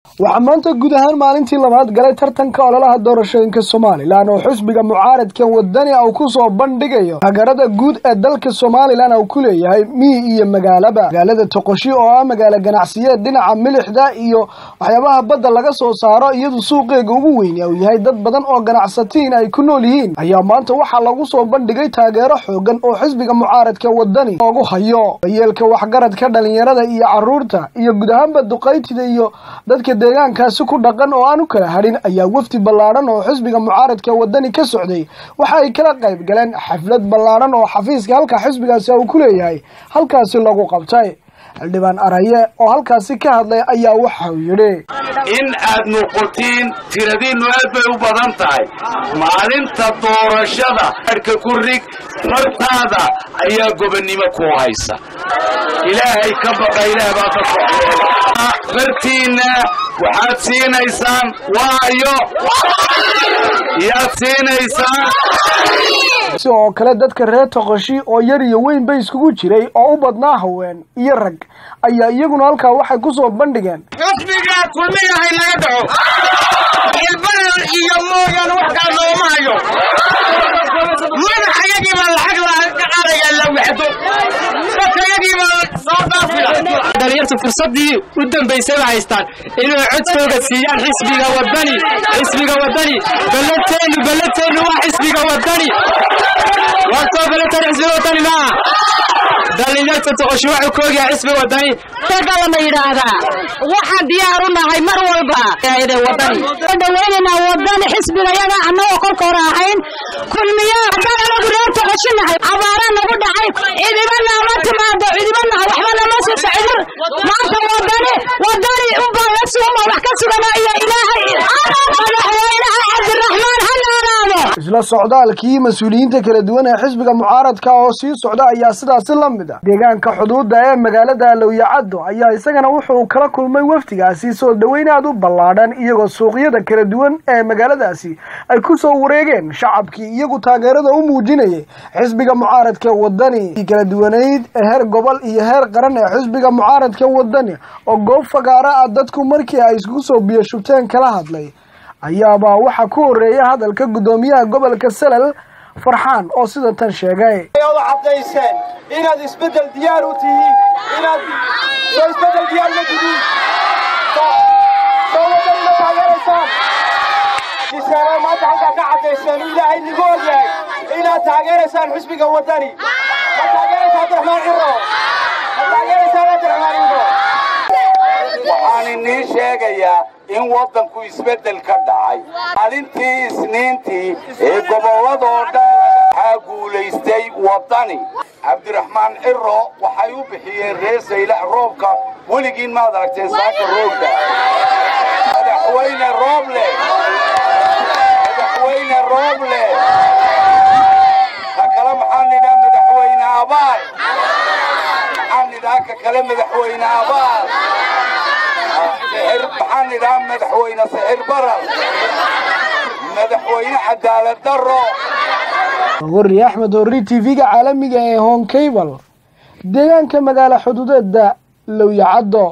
waxaa maanta guud ahaan maalintii labaad galay tartanka ololaha doorashooyinka Soomaaliland oo xisbiga mucaaradkan wadani uu ku soo bandhigayo taageerada guud ee dalka Soomaaliland uu ku leeyahay iyo magaalada Toqoshi oo ah magaalo ganacsiyeed dhinaca milixda iyo waxyaabaha badda laga soo saaro iyadoo suuqeega ugu weyn uu yahay dad badan oo ganacsatiin ay ku nool yihiin ayaa maanta waxa lagu soo bandhigay taageero xoogan oo xisbiga mucaaradka wadani ugu hayo yeelka waxgaradka dhalinyarada iyo caruurta iyo guud ahaanba duqaytida iyo dadka deegaankaasi ku dhaqan oo aan u kala harin ayaa wafdi ballaaran oo xisbiga mucaaradka wadani ka socday waxa ay kala qayb galeen xaflad ballaaran oo xafiiska halka xisbigaasi uu ku leeyahay halkaasi lagu qabtay Aldibaan Araye oo halkaasi ka hadlay ayaa waxa uu yiri in aad noqotiin tiradiinu aad bay u badan tahay maalinta doorashada arka ku rig martaada ayaa gobonimo ku haysa ilaahay ka baqay ilaahay baa ka soo fartiina waxaad siinaysaan waayo yaad siinaysaan oo kale dadka reer Toqoshi oo yar iyo weyn bay iskugu jiray oo u badnaa haween iyo rag ayaa iyaguna halka waxay ku soo bandhigeen xisbiga kulmiyahay laga dhaco ilbana iyo moogan wax ka loomayo madaxayagii baa lacag la qaadaya la wixdo dadkayagii baa soo dhaafila dhalinyarta fursadii u dambeysay haystaan inay codkooda siiyaan xisbiga wadani balateenu waa xisbiga wadani dhalinyarta Toqoshi waxa kooga xisbi wadani tagala yiraahdaa waxaan diyaar u nahay mar walba ee wadani dhaweynina wadani xisbiga yaga anoo korkor ahayn kulmiya hadana reer Toqoshi nahay abaara nagu dhacay idibana ma timaado idibana waxba lama soo saacido maanta wadani u baahan suuma wax ka sugana iyo ilaahay isla socdaalkii mas'uuliyiinta kala duwan ee xisbiga mucaaradka oo sii socda ayaa sidaas la mid ah deegaanka xuduudda ee magaalada Looyacado ayaa isagana wuxuu kala kulmay waftigaasi soo dhaweynaad u ballaaran iyagoo suuqyada kala duwan ee magaaladaasi ay ku soo wareegeen shacabkii iyagu taageerada u muujinayay xisbiga mucaaradka wadani kala duwaneed heer gobol iyo heer qaran ee xisbiga mucaaradka wadani oo goob fagaara ah dadku markii ay isku soo biyashubteen kala hadlay ayaaba waxa ku horeeyay hadalka gudoomiyaha gobolka Salal Farxaan oo sida tan sheegay ayuu cadeyseen inaad isbedel diyaar u tihiin inaad isbedel diyaar u tihiin soo taageeraysan isla ma taxta ka cadeyseen ilaahay nigool yahay inaad taageeraysan xisbiga wadani ma taageeraysan Abdiraxmaan Ciro ma taageeraysan Abdiraxmaan Ciro waxaan inii sheegayaa in wadanku isbedel ka dhacay maalintii isniintii ee gobolladoo dhan waxaa guulaystay wadani Abdiraxmaan Ciro waxay u bixiyeen reesayla roobka weligiin maad aragteen saaka roobka madaxweyne rooble kala maxaan nidhaa madaxweyne abaal maxaan nidhaa ka kale madaxweyne abaal maxaan nidhaa madaxweyne sixir baral madaxweyne cadaalad daro Warri Axmed Warri TV-ga caalamiga ee Home Cable deegaanka magaalo xuduudeeda Looyacado.